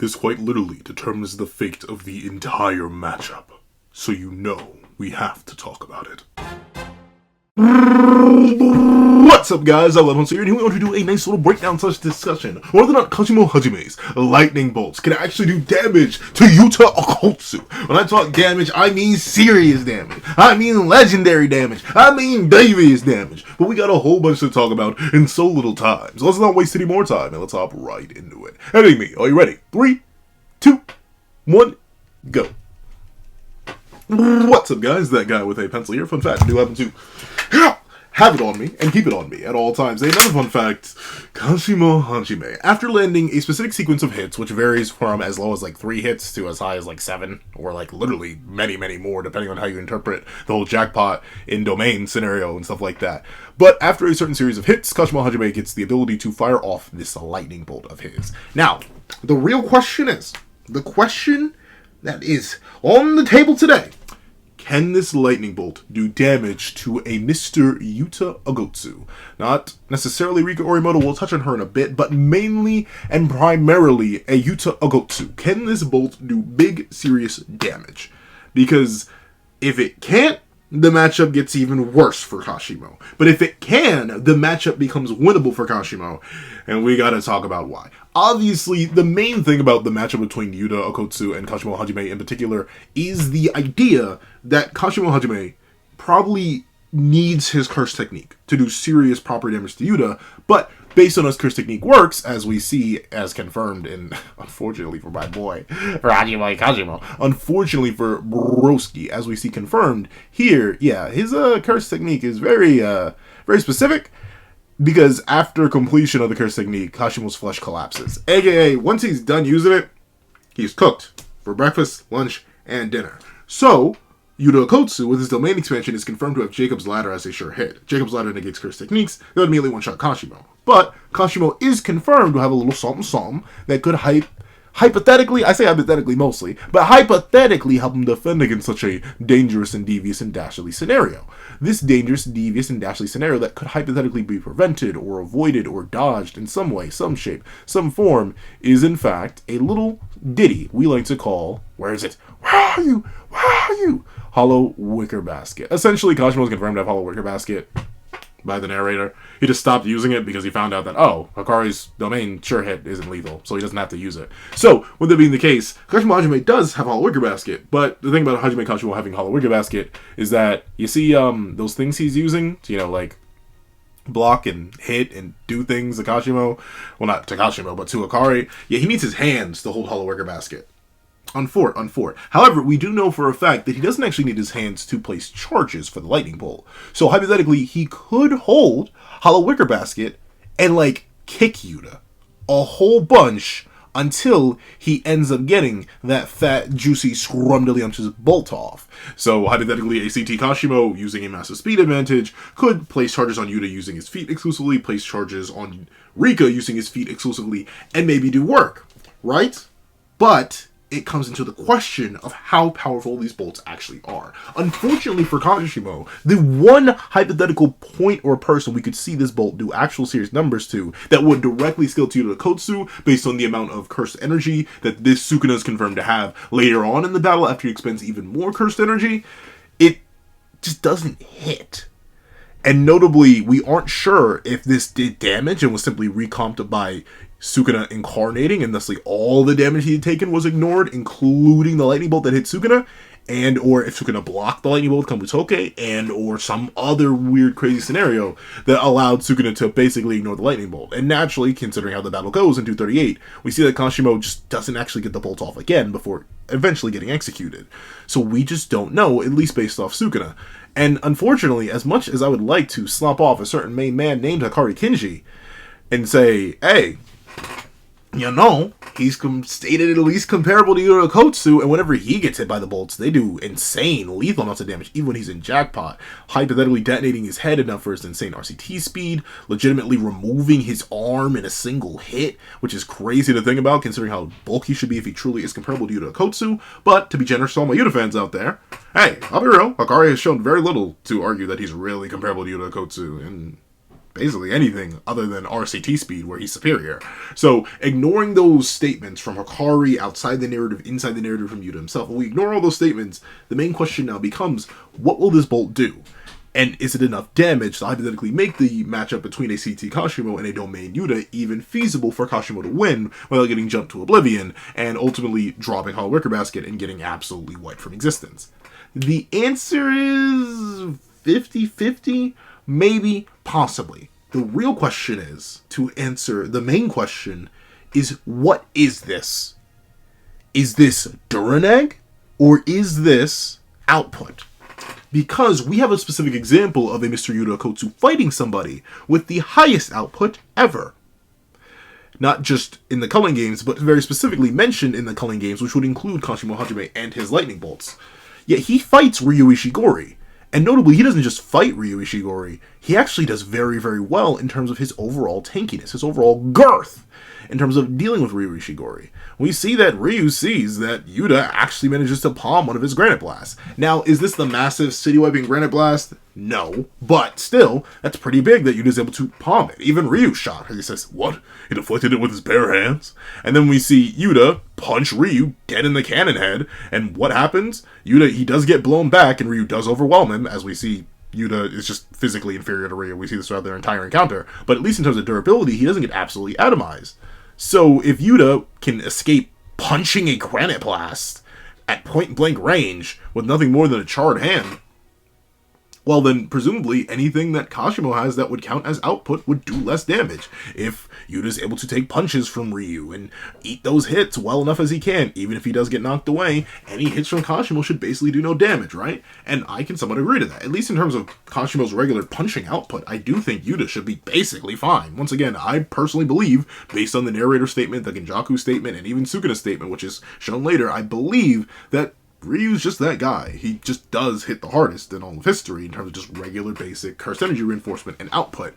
This quite literally determines the fate of the entire matchup. So you know we have to talk about it. What's up, guys? I'm Levon here, and we want to do a nice little breakdown / discussion whether or not Kashimo Hajime's lightning bolts can actually do damage to Yuta Okkotsu. When I talk damage, I mean serious damage. I mean legendary damage. I mean devious damage. But we got a whole bunch to talk about in so little time. So let's not waste any more time, and let's hop right into it. Enemy, are you ready? 3, 2, 1, go. What's up, guys? That guy with a pencil here. Fun fact, I do happen to have it on me and keep it on me at all times. Another fun fact, Kashimo Hajime, after landing a specific sequence of hits, which varies from as low as like 3 hits to as high as like 7, or like literally many, many more, depending on how you interpret the whole jackpot in domain scenario and stuff like that. But after a certain series of hits, Kashimo Hajime gets the ability to fire off this lightning bolt of his. Now, the real question is, the question that is on the table today, can this lightning bolt do damage to a Mr. Yuta Okkotsu? Not necessarily Rika Orimoto, we'll touch on her in a bit, but mainly and primarily a Yuta Okkotsu. Can this bolt do big, serious damage? Because if it can't, the matchup gets even worse for Kashimo. But if it can, the matchup becomes winnable for Kashimo, and we gotta talk about why. Obviously, the main thing about the matchup between Yuta Okkotsu and Kashimo Hajime in particular is the idea that Kashimo Hajime probably needs his curse technique to do serious proper damage to Yuta, but based on how his curse technique works, as we see, as confirmed in, unfortunately for my boy, for Hajime Kashimo, unfortunately for Broski, as we see confirmed here, yeah, his curse technique is very specific, because after completion of the curse technique, Kashimo's flesh collapses. AKA, once he's done using it, he's cooked for breakfast, lunch, and dinner. So, Yuta Okkotsu, with his domain expansion, is confirmed to have Jacob's Ladder as a sure hit. Jacob's Ladder negates curse techniques, that would immediately one-shot Kashimo. But Kashimo is confirmed to have a little something that could hypothetically, I say hypothetically mostly, but hypothetically help him defend against such a dangerous and devious and dastardly scenario. This dangerous, devious, and dastardly scenario that could hypothetically be prevented or avoided or dodged in some way, some shape, some form, is in fact a little ditty we like to call, where is it? Where are you? Where are you? Hollow Wicker Basket. Essentially, Kashimo was confirmed to have Hollow Wicker Basket by the narrator. He just stopped using it because he found out that, oh, Hakari's domain sure hit isn't lethal, so he doesn't have to use it. So, with that being the case, Kashimo Hajime does have Hollow Wicker Basket, but the thing about Hajime Kashimo having Hollow Wicker Basket is that, you see those things he's using to, like, block and hit and do things to Kashimo? Well, not to Kashimo, but to Hakari. Yeah, he needs his hands to hold Hollow Wicker Basket. On fort. However, we do know for a fact that he doesn't actually need his hands to place charges for the lightning bolt. So hypothetically, he could hold Hollow Wicker Basket and kick Yuta a whole bunch until he ends up getting that fat, juicy, scrumdiddlyumptious bolt off. So hypothetically, ACT Kashimo, using a massive speed advantage, could place charges on Yuta using his feet exclusively, place charges on Rika using his feet exclusively, and maybe do work, right? But it comes into the question of how powerful these bolts actually are. Unfortunately for Kashimo, the one hypothetical point or person we could see this bolt do actual serious numbers to that would directly skill to Yuta Okkotsu based on the amount of cursed energy that this Sukuna is confirmed to have later on in the battle after he expends even more cursed energy, it just doesn't hit. And notably, we aren't sure if this did damage and was simply recomped by Sukuna incarnating, and thusly all the damage he had taken was ignored, including the lightning bolt that hit Sukuna, and or if Sukuna blocked the lightning bolt with Kamutoke, and or some other weird crazy scenario that allowed Sukuna to basically ignore the lightning bolt. And naturally, considering how the battle goes in 238, we see that Kashimo just doesn't actually get the bolt off again before eventually getting executed. So we just don't know, at least based off Sukuna. And unfortunately, as much as I would like to slop off a certain main man named Hakari Kinji and say, hey, he's stated at least comparable to Yuta Okkotsu, and whenever he gets hit by the bolts, they do insane, lethal amounts of damage, even when he's in jackpot, hypothetically detonating his head enough for his insane RCT speed, legitimately removing his arm in a single hit, which is crazy to think about, considering how bulky he should be if he truly is comparable to Yuta Okkotsu. But, to be generous to all my Yuta fans out there, hey, I'll be real, Hakari has shown very little to argue that he's really comparable to Yuta Okkotsu, and basically anything other than RCT speed, where he's superior. So, ignoring those statements from Hakari, outside the narrative, inside the narrative from Yuta himself, when we ignore all those statements, the main question now becomes, what will this bolt do? And is it enough damage to hypothetically make the matchup between a CT Kashimo and a Domain Yuta even feasible for Kashimo to win without getting jumped to oblivion and ultimately dropping Hollow Wicker Basket and getting absolutely wiped from existence? The answer is 50-50, maybe, possibly. The real question is, to answer the main question, is what is this? Is this Duraneg, or is this output? Because we have a specific example of a Mr. Yuta Okkotsu fighting somebody with the highest output ever. Not just in the Culling games, but very specifically mentioned in the Culling games, which would include Kashimo Hajime and his lightning bolts. Yet he fights Ryu Ishigori. And notably, he doesn't just fight Ryu Ishigori, he actually does very, very well in terms of his overall tankiness, his overall girth, in terms of dealing with Ryu Ishigori. We see that Ryu sees that Yuta actually manages to palm one of his Granite Blasts. Now, is this the massive city-wiping Granite Blast? No. But still, that's pretty big that Yuta's able to palm it. Even Ryu's shocked. He says, what? He deflected it with his bare hands? And then we see Yuta punch Ryu dead in the cannon head. And what happens? Yuta, he does get blown back, and Ryu does overwhelm him, as we see Yuta is just physically inferior to Ryu. We see this throughout their entire encounter. But at least in terms of durability, he doesn't get absolutely atomized. So if Yuta can escape punching a Granite Blast at point-blank range with nothing more than a charred hand, well then presumably anything that Kashimo has that would count as output would do less damage. If Yuta's able to take punches from Ryu and eat those hits well enough as he can, even if he does get knocked away, any hits from Kashimo should basically do no damage, right? And I can somewhat agree to that. At least in terms of Kashimo's regular punching output, I do think Yuta should be basically fine. Once again, I personally believe, based on the narrator statement, the Genjaku statement, and even Sukuna's statement, which is shown later, I believe that Ryu's just that guy. He just does hit the hardest in all of history in terms of just regular basic cursed energy reinforcement and output.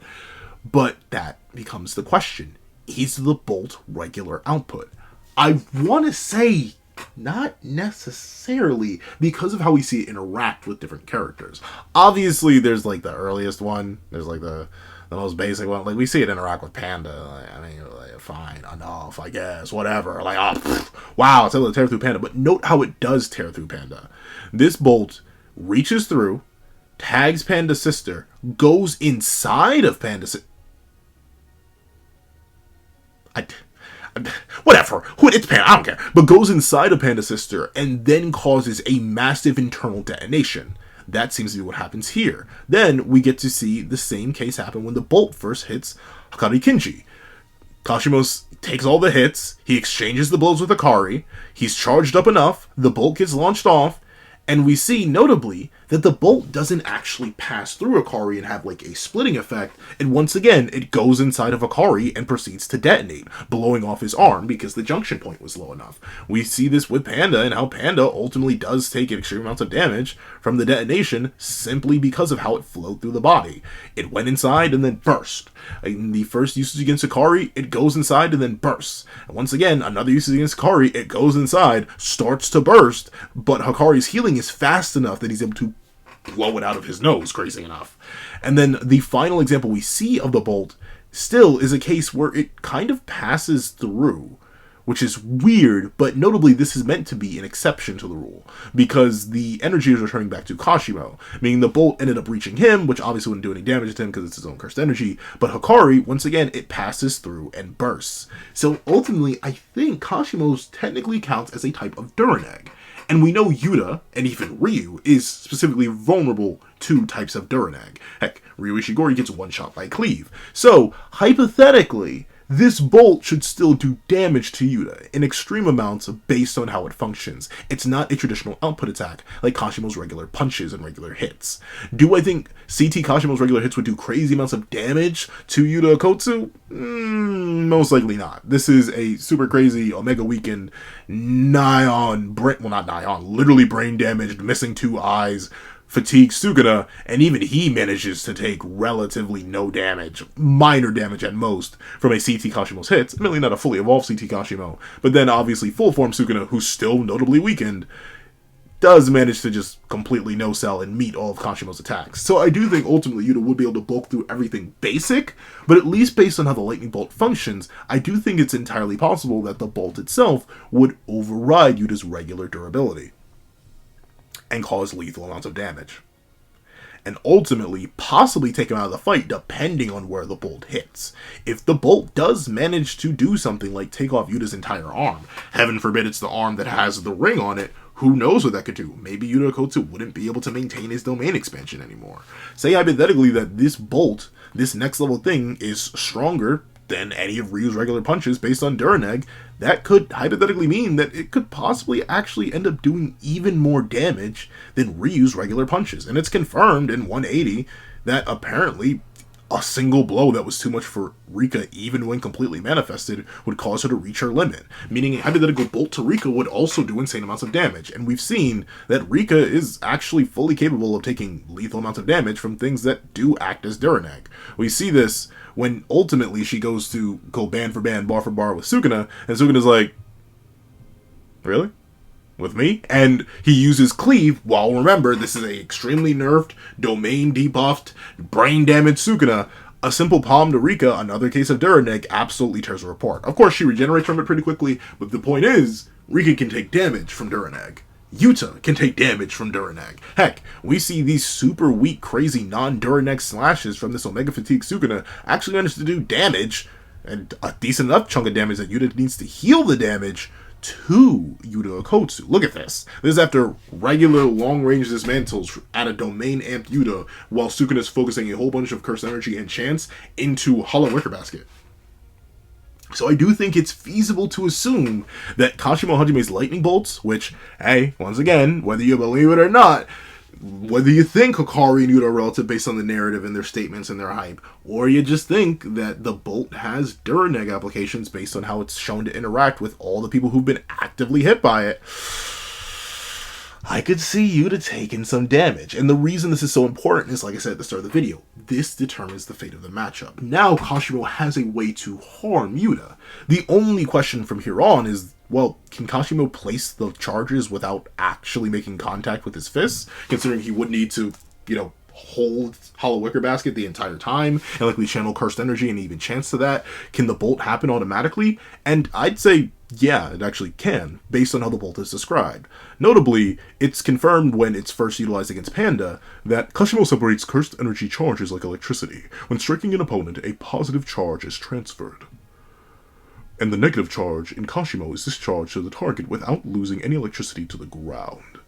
But that becomes the question. Is the bolt regular output? I want to say not necessarily, because of how we see it interact with different characters. Obviously, there's like the earliest one. There's like the most basic one. Like, we see it interact with Panda. Like, I mean, like, fine, enough, I guess, whatever. Like, oh, wow, it's able to tear through Panda. But note how it does tear through Panda. This bolt reaches through, tags Panda's sister, goes inside of Panda's sister. Whatever. It's Panda. I don't care. But goes inside of Panda's sister and then causes a massive internal detonation. That seems to be what happens here. Then we get to see the same case happen when the bolt first hits Hakari Kinji. Kashimo takes all the hits, he exchanges the blows with Hakari, he's charged up enough, the bolt gets launched off, and we see, notably, that the bolt doesn't actually pass through Hakari and have, like, a splitting effect, and once again, it goes inside of Hakari and proceeds to detonate, blowing off his arm because the junction point was low enough. We see this with Panda, and how Panda ultimately does take extreme amounts of damage from the detonation simply because of how it flowed through the body. It went inside and then burst. In the first usage against Hakari, it goes inside and then bursts. And once again, another usage against Hakari, it goes inside, starts to burst, but Hakari's healing is fast enough that he's able to blow it out of his nose, crazy enough. And then the final example we see of the bolt still is a case where it kind of passes through, which is weird, but notably this is meant to be an exception to the rule, because the energy is returning back to Kashimo, meaning the bolt ended up reaching him, which obviously wouldn't do any damage to him because it's his own cursed energy, but Hakari, once again, it passes through and bursts. So ultimately, I think Kashimo's technically counts as a type of Duraneg. And we know Yuta, and even Ryu, is specifically vulnerable to types of Duraneg. Heck, Ryu Ishigori gets one shot by Cleave. So, hypothetically, this bolt should still do damage to Yuta in extreme amounts based on how it functions. It's not a traditional output attack like Kashimo's regular punches and regular hits. Do I think CT Kashimo's regular hits would do crazy amounts of damage to Yuta Okkotsu? Most likely not. This is a super crazy Omega weakened literally brain damaged, missing 2 eyes, fatigued Sukuna, and even he manages to take relatively no damage, minor damage at most, from a CT Kashimo's hits. Admittedly not a fully evolved CT Kashimo, but then obviously full form Sukuna, who's still notably weakened, does manage to just completely no-sell and meet all of Kashimo's attacks. So I do think ultimately Yuta would be able to bulk through everything basic, but at least based on how the lightning bolt functions, I do think it's entirely possible that the bolt itself would override Yuta's regular durability and cause lethal amounts of damage. And ultimately, possibly take him out of the fight depending on where the bolt hits. If the bolt does manage to do something like take off Yuta's entire arm, heaven forbid it's the arm that has the ring on it, who knows what that could do? Maybe Yuta Okkotsu wouldn't be able to maintain his domain expansion anymore. Say hypothetically that this bolt, this next level thing, is stronger than any of Ryu's regular punches based on Duraneg, that could hypothetically mean that it could possibly actually end up doing even more damage than Ryu's regular punches. And it's confirmed in 180 that apparently a single blow that was too much for Rika, even when completely manifested, would cause her to reach her limit. Meaning a hypothetical bolt to Rika would also do insane amounts of damage. And we've seen that Rika is actually fully capable of taking lethal amounts of damage from things that do act as Duraneg. We see this when ultimately she goes to go band for band, bar for bar with Sukuna, and Sukuna's like, really? With me? And he uses Cleave, while remember, this is a extremely nerfed, domain debuffed, brain damaged Sukuna. A simple palm to Rika, another case of Duraneg, absolutely tears her apart. Of course, she regenerates from it pretty quickly, but the point is, Rika can take damage from Duraneg. Yuta can take damage from Duraneg. Heck, we see these super weak, crazy non-Duraneg slashes from this Omega Fatigue Sukuna actually manage to do damage, and a decent enough chunk of damage that Yuta needs to heal the damage to Yuta Okkotsu. Look at this. This is after regular long-range dismantles at a domain amped Yuta, while Sukuna is focusing a whole bunch of cursed energy and chance into Hollow Wicker Basket. So I do think it's feasible to assume that Kashimo Hajime's lightning bolts, which, hey, once again, whether you believe it or not, whether you think Hakari and Yuta are relative based on the narrative and their statements and their hype, or you just think that the bolt has Duraneg applications based on how it's shown to interact with all the people who've been actively hit by it, I could see Yuta taking some damage. And the reason this is so important is, like I said at the start of the video, this determines the fate of the matchup. Now Kashimo has a way to harm Yuta. The only question from here on is, well, can Kashimo place the charges without actually making contact with his fists? Considering he would need to, hold Hollow Wicker Basket the entire time, and likely channel cursed energy and even chance to that. Can the bolt happen automatically? And I'd say, yeah, it actually can, based on how the bolt is described. Notably, it's confirmed when it's first utilized against Panda that Kashimo separates cursed energy charges like electricity. When striking an opponent, a positive charge is transferred, and the negative charge in Kashimo is discharged to the target without losing any electricity to the ground.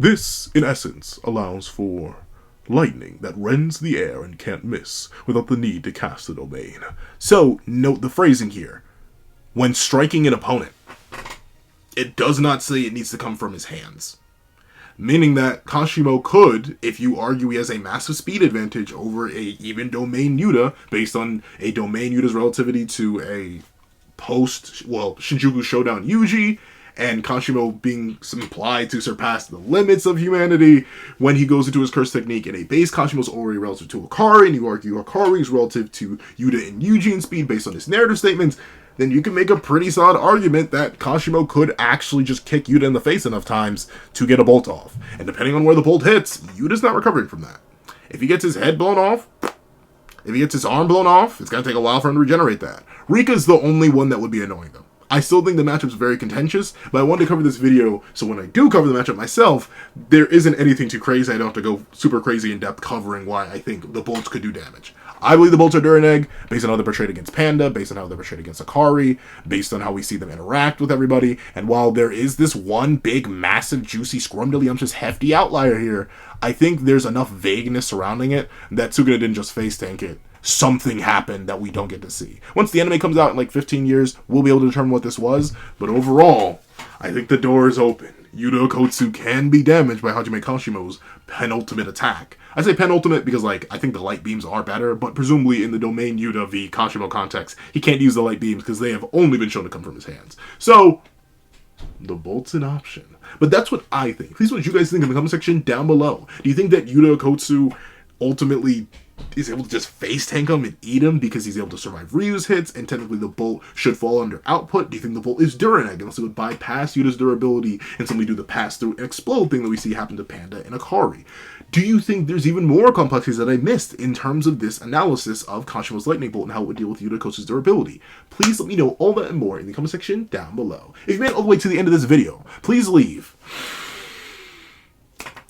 This, in essence, allows for lightning that rends the air and can't miss without the need to cast the domain. So, note the phrasing here. When striking an opponent, it does not say it needs to come from his hands. Meaning that Kashimo could, if you argue he has a massive speed advantage over a even domain Yuta, based on a domain Yuta's relativity to a Shinjuku Showdown Yuji, and Kashimo being implied to surpass the limits of humanity when he goes into his curse technique in a base. Kashimo's already relative to Hakari, and you argue Hakari is relative to Yuta and Yuji in speed based on his narrative statements, then you can make a pretty solid argument that Kashimo could actually just kick Yuta in the face enough times to get a bolt off. And depending on where the bolt hits, Yuta's not recovering from that. If he gets his head blown off, if he gets his arm blown off, it's going to take a while for him to regenerate that. Rika's the only one that would be annoying, though. I still think the matchup's very contentious, but I wanted to cover this video so when I do cover the matchup myself, there isn't anything too crazy. I don't have to go super crazy in depth covering why I think the bolts could do damage. I believe the bolts are Duraneg, based on how they're portrayed against Panda, based on how they're portrayed against Hakari, based on how we see them interact with everybody, and while there is this one big, massive, juicy, scrumdiddlyumptious, hefty outlier here, I think there's enough vagueness surrounding it that Sukuna didn't just face tank it. Something happened that we don't get to see. Once the anime comes out in like 15 years, we'll be able to determine what this was, but overall, I think the door is open. Yuta Okkotsu can be damaged by Hajime Kashimo's penultimate attack. I say penultimate because, I think the light beams are better, but presumably in the domain Yuta v Kashimo context, he can't use the light beams because they have only been shown to come from his hands. So, the bolt's an option. But that's what I think. Please let you guys think in the comment section down below. Do you think that Yuta Okkotsu ultimately is able to just face tank him and eat him because he's able to survive Ryu's hits, and technically the bolt should fall under output? Do you think the bolt is Duraneg, unless it would bypass Yuta's durability and simply do the pass through and explode thing that we see happen to Panda and Hakari? Do you think there's even more complexities that I missed in terms of this analysis of Kashimo's lightning bolt and how it would deal with Yuta Okkotsu's durability? Please let me know all that and more in the comment section down below. If you made it all the way to the end of this video, please leave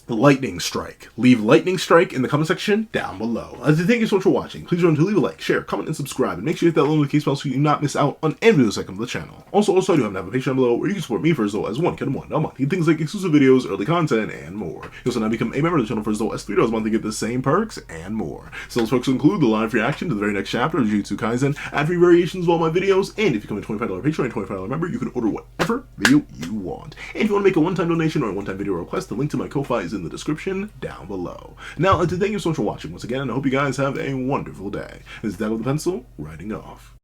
lightning strike. Leave lightning strike in the comment section down below. Thank you so much for watching. Please remember to leave a like, share, comment, and subscribe, and make sure you hit that little notification bell so you do not miss out on any videos that come to the channel. Also, I do have a Patreon below where you can support me for as low as $1 a month. You get things like exclusive videos, early content, and more. You also now become a member of the channel for as low as $3 a month to get the same perks and more. So those perks include the live reaction to the very next chapter of Jujutsu Kaisen, ad-free variations of all my videos, and if you become a $25 Patreon and $25 member, you can order whatever video you want. And if you want to make a one-time donation or a one-time video request, the link to my Ko-Fi is in the description down below. Now, thank you so much for watching once again, and I hope you guys have a wonderful day. This is Dad with the Pencil, writing off.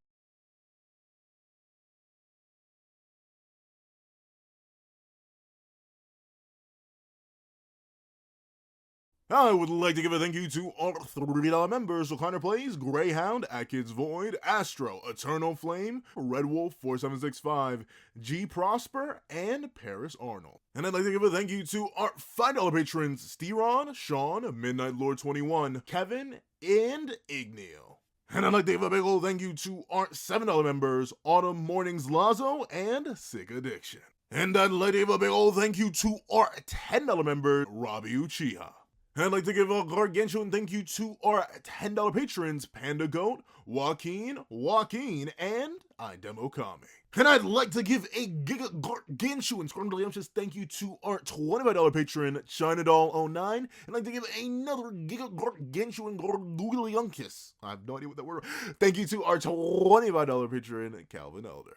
I would like to give a thank you to all $3 members: O'Connor Plays, Greyhound, Atkins Void, Astro, Eternal Flame, Red Wolf 4765, G Prosper, and Paris Arnold. And I'd like to give a thank you to our $5 patrons: Steron, Sean, Midnight Lord 21, Kevin, and Igneal. And I'd like to give a big old thank you to our $7 members: Autumn Mornings Lazo and Sick Addiction. And I'd like to give a big old thank you to our $10 member, Robbie Uchiha. And I'd like to give a gargantuan thank you to our $10 patrons: Panda Goat, Joaquin, and Idem Okami. And I'd like to give a gargantuan scrumdiddlyumptious thank you to our $25 patron, Chinadoll09. And I'd like to give another gargantuan gargantuan I have no idea what that word. Thank you to our $25 patron, Calvin Elder.